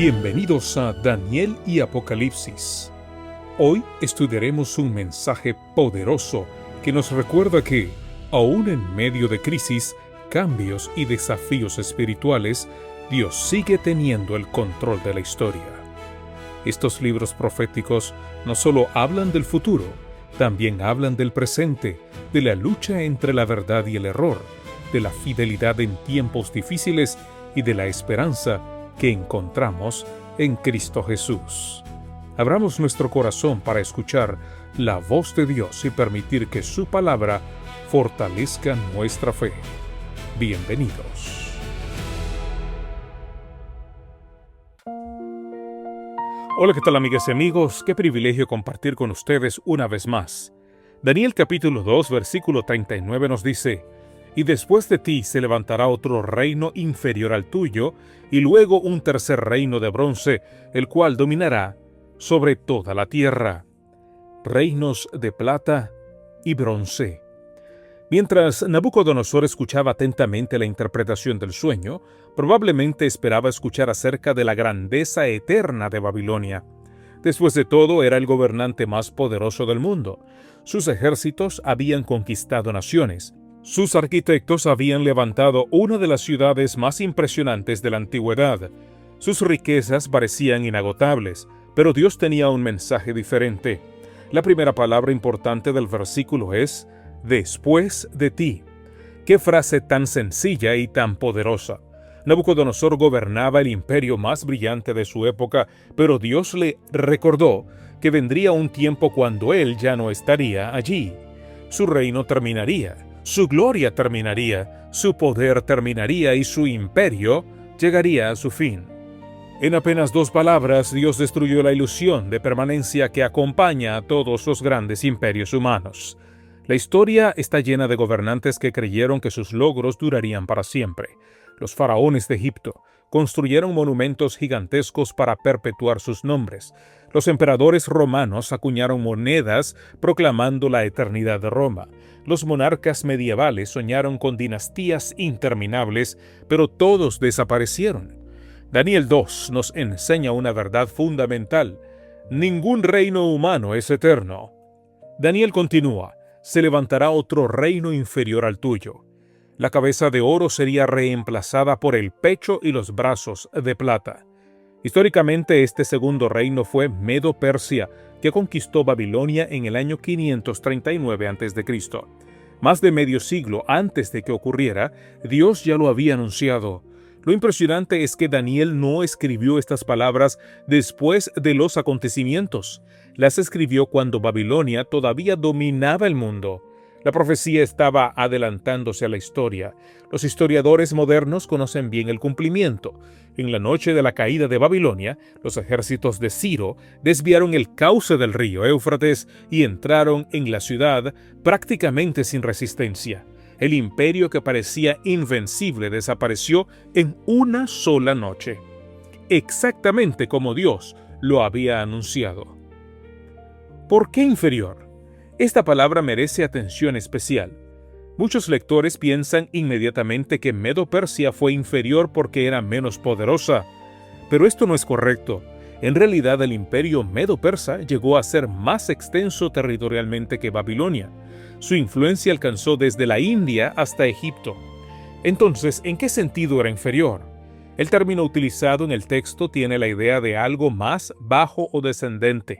Bienvenidos a Daniel y Apocalipsis. Hoy estudiaremos un mensaje poderoso que nos recuerda que, aún en medio de crisis, cambios y desafíos espirituales, Dios sigue teniendo el control de la historia. Estos libros proféticos no solo hablan del futuro, también hablan del presente, de la lucha entre la verdad y el error, de la fidelidad en tiempos difíciles y de la esperanza que encontramos en Cristo Jesús. Abramos nuestro corazón para escuchar la voz de Dios y permitir que su palabra fortalezca nuestra fe. Bienvenidos. Hola, ¿qué tal, amigas y amigos? Qué privilegio compartir con ustedes una vez más. Daniel capítulo 2, versículo 39 nos dice: Y después de ti se levantará otro reino inferior al tuyo, y luego un tercer reino de bronce, el cual dominará sobre toda la tierra. Reinos de plata y bronce. Mientras Nabucodonosor escuchaba atentamente la interpretación del sueño, probablemente esperaba escuchar acerca de la grandeza eterna de Babilonia. Después de todo, era el gobernante más poderoso del mundo. Sus ejércitos habían conquistado naciones. Sus arquitectos habían levantado una de las ciudades más impresionantes de la antigüedad. Sus riquezas parecían inagotables, pero Dios tenía un mensaje diferente. La primera palabra importante del versículo es «después de ti». ¡Qué frase tan sencilla y tan poderosa! Nabucodonosor gobernaba el imperio más brillante de su época, pero Dios le recordó que vendría un tiempo cuando él ya no estaría allí. Su reino terminaría. Su gloria terminaría, su poder terminaría y su imperio llegaría a su fin. En apenas 2 palabras, Dios destruyó la ilusión de permanencia que acompaña a todos los grandes imperios humanos. La historia está llena de gobernantes que creyeron que sus logros durarían para siempre. Los faraones de Egipto construyeron monumentos gigantescos para perpetuar sus nombres. Los emperadores romanos acuñaron monedas proclamando la eternidad de Roma. Los monarcas medievales soñaron con dinastías interminables, pero todos desaparecieron. Daniel 2 nos enseña una verdad fundamental: ningún reino humano es eterno. Daniel continúa: se levantará otro reino inferior al tuyo. La cabeza de oro sería reemplazada por el pecho y los brazos de plata. Históricamente, este segundo reino fue Medo-Persia, que conquistó Babilonia en el año 539 a.C. Más de medio siglo antes de que ocurriera, Dios ya lo había anunciado. Lo impresionante es que Daniel no escribió estas palabras después de los acontecimientos. Las escribió cuando Babilonia todavía dominaba el mundo. La profecía estaba adelantándose a la historia. Los historiadores modernos conocen bien el cumplimiento. En la noche de la caída de Babilonia, los ejércitos de Ciro desviaron el cauce del río Éufrates y entraron en la ciudad prácticamente sin resistencia. El imperio que parecía invencible desapareció en una sola noche, exactamente como Dios lo había anunciado. ¿Por qué inferior? Esta palabra merece atención especial. Muchos lectores piensan inmediatamente que Medo-Persia fue inferior porque era menos poderosa, pero esto no es correcto. En realidad, el imperio Medo-Persa llegó a ser más extenso territorialmente que Babilonia. Su influencia alcanzó desde la India hasta Egipto. Entonces, ¿en qué sentido era inferior? El término utilizado en el texto tiene la idea de algo más bajo o descendente.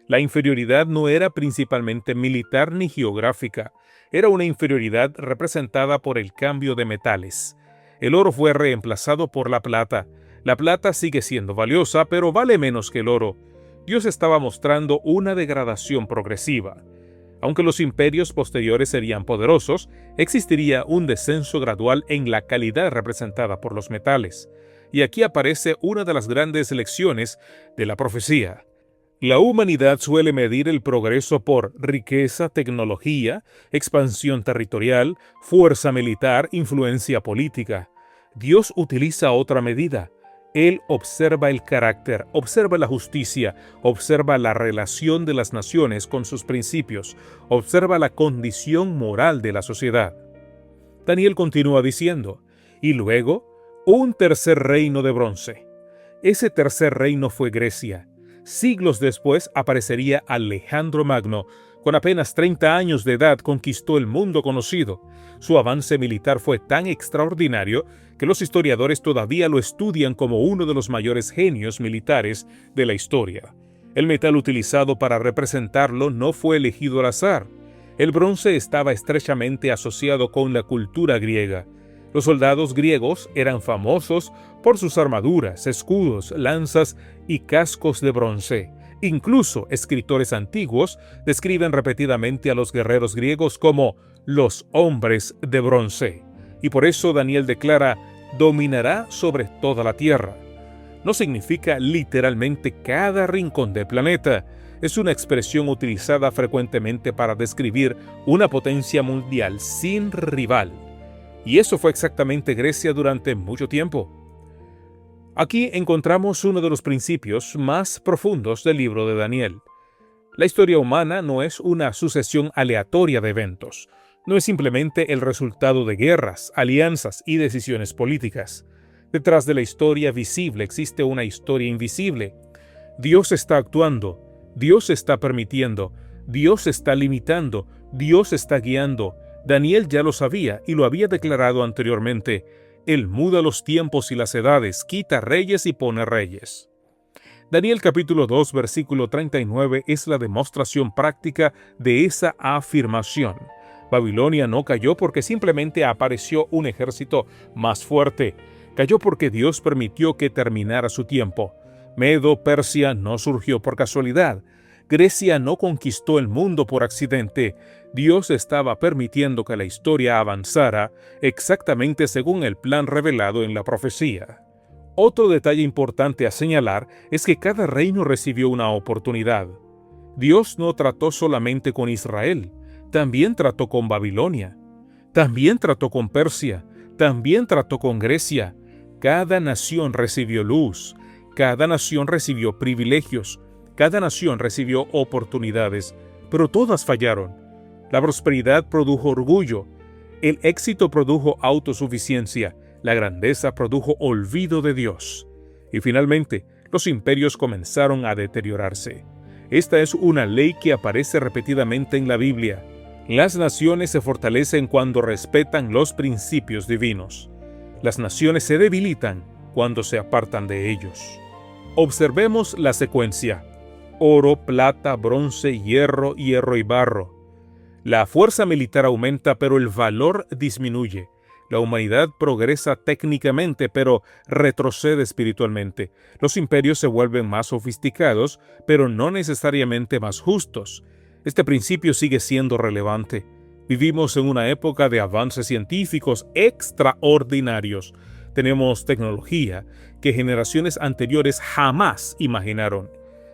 La inferioridad no era principalmente militar ni geográfica, era una inferioridad representada por el cambio de metales. El oro fue reemplazado por la plata. La plata sigue siendo valiosa, pero vale menos que el oro. Dios estaba mostrando una degradación progresiva. Aunque los imperios posteriores serían poderosos, existiría un descenso gradual en la calidad representada por los metales. Y aquí aparece una de las grandes lecciones de la profecía. La humanidad suele medir el progreso por riqueza, tecnología, expansión territorial, fuerza militar, influencia política. Dios utiliza otra medida. Él observa el carácter, observa la justicia, observa la relación de las naciones con sus principios, observa la condición moral de la sociedad. Daniel continúa diciendo: y luego un tercer reino de bronce. Ese tercer reino fue Grecia. Siglos después aparecería Alejandro Magno. Con apenas 30 años de edad conquistó el mundo conocido. Su avance militar fue tan extraordinario que los historiadores todavía lo estudian como uno de los mayores genios militares de la historia. El metal utilizado para representarlo no fue elegido al azar. El bronce estaba estrechamente asociado con la cultura griega. Los soldados griegos eran famosos por sus armaduras, escudos, lanzas y cascos de bronce. Incluso escritores antiguos describen repetidamente a los guerreros griegos como los hombres de bronce. Y por eso Daniel declara: dominará sobre toda la tierra. No significa literalmente cada rincón del planeta. Es una expresión utilizada frecuentemente para describir una potencia mundial sin rival. Y eso fue exactamente Grecia durante mucho tiempo. Aquí encontramos uno de los principios más profundos del libro de Daniel. La historia humana no es una sucesión aleatoria de eventos. No es simplemente el resultado de guerras, alianzas y decisiones políticas. Detrás de la historia visible existe una historia invisible. Dios está actuando, Dios está permitiendo, Dios está limitando, Dios está guiando. Daniel ya lo sabía y lo había declarado anteriormente. Él muda los tiempos y las edades, quita reyes y pone reyes. Daniel capítulo 2, versículo 39 es la demostración práctica de esa afirmación. Babilonia no cayó porque simplemente apareció un ejército más fuerte. Cayó porque Dios permitió que terminara su tiempo. Medo-Persia no surgió por casualidad. Grecia no conquistó el mundo por accidente. Dios estaba permitiendo que la historia avanzara exactamente según el plan revelado en la profecía. Otro detalle importante a señalar es que cada reino recibió una oportunidad. Dios no trató solamente con Israel, también trató con Babilonia, también trató con Persia, también trató con Grecia. Cada nación recibió luz, cada nación recibió privilegios, cada nación recibió oportunidades, pero todas fallaron. La prosperidad produjo orgullo, el éxito produjo autosuficiencia, la grandeza produjo olvido de Dios. Y finalmente, los imperios comenzaron a deteriorarse. Esta es una ley que aparece repetidamente en la Biblia. Las naciones se fortalecen cuando respetan los principios divinos. Las naciones se debilitan cuando se apartan de ellos. Observemos la secuencia: oro, plata, bronce, hierro, hierro y barro. La fuerza militar aumenta, pero el valor disminuye. La humanidad progresa técnicamente, pero retrocede espiritualmente. Los imperios se vuelven más sofisticados, pero no necesariamente más justos. Este principio sigue siendo relevante. Vivimos en una época de avances científicos extraordinarios. Tenemos tecnología que generaciones anteriores jamás imaginaron.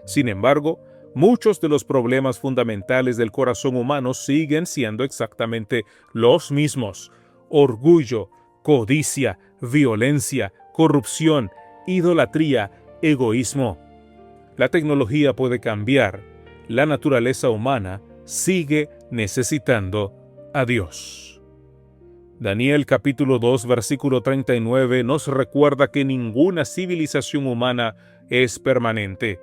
Sin embargo, muchos de los problemas fundamentales del corazón humano siguen siendo exactamente los mismos: orgullo, codicia, violencia, corrupción, idolatría, egoísmo. La tecnología puede cambiar. La naturaleza humana sigue necesitando a Dios. Daniel capítulo 2, versículo 39 nos recuerda que ninguna civilización humana es permanente.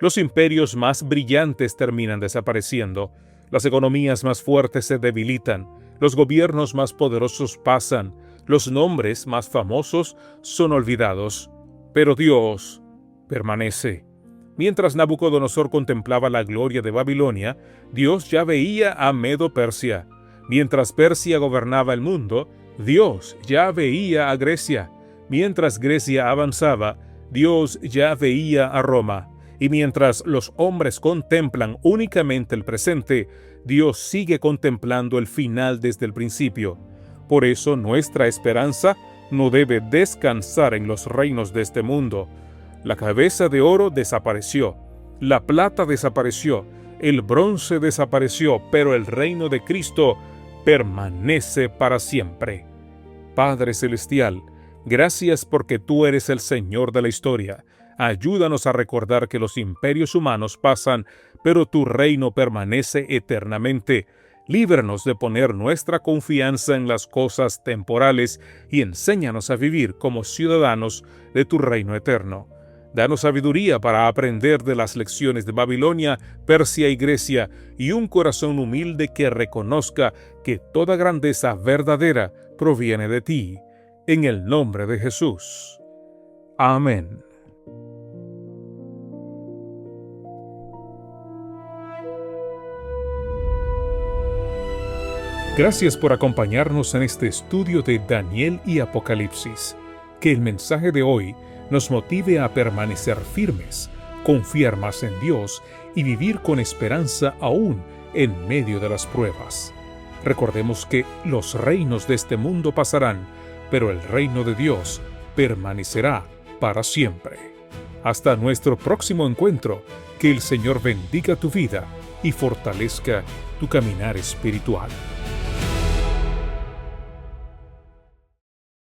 Los imperios más brillantes terminan desapareciendo, las economías más fuertes se debilitan, los gobiernos más poderosos pasan, los nombres más famosos son olvidados, pero Dios permanece. Mientras Nabucodonosor contemplaba la gloria de Babilonia, Dios ya veía a Medo-Persia. Mientras Persia gobernaba el mundo, Dios ya veía a Grecia. Mientras Grecia avanzaba, Dios ya veía a Roma. Y mientras los hombres contemplan únicamente el presente, Dios sigue contemplando el final desde el principio. Por eso nuestra esperanza no debe descansar en los reinos de este mundo. La cabeza de oro desapareció, la plata desapareció, el bronce desapareció, pero el reino de Cristo permanece para siempre. Padre Celestial, gracias porque tú eres el Señor de la historia. Ayúdanos a recordar que los imperios humanos pasan, pero tu reino permanece eternamente. Líbranos de poner nuestra confianza en las cosas temporales y enséñanos a vivir como ciudadanos de tu reino eterno. Danos sabiduría para aprender de las lecciones de Babilonia, Persia y Grecia, y un corazón humilde que reconozca que toda grandeza verdadera proviene de ti. En el nombre de Jesús. Amén. Gracias por acompañarnos en este estudio de Daniel y Apocalipsis. Que el mensaje de hoy nos motive a permanecer firmes, confiar más en Dios y vivir con esperanza aún en medio de las pruebas. Recordemos que los reinos de este mundo pasarán, pero el reino de Dios permanecerá para siempre. Hasta nuestro próximo encuentro, que el Señor bendiga tu vida y fortalezca tu caminar espiritual.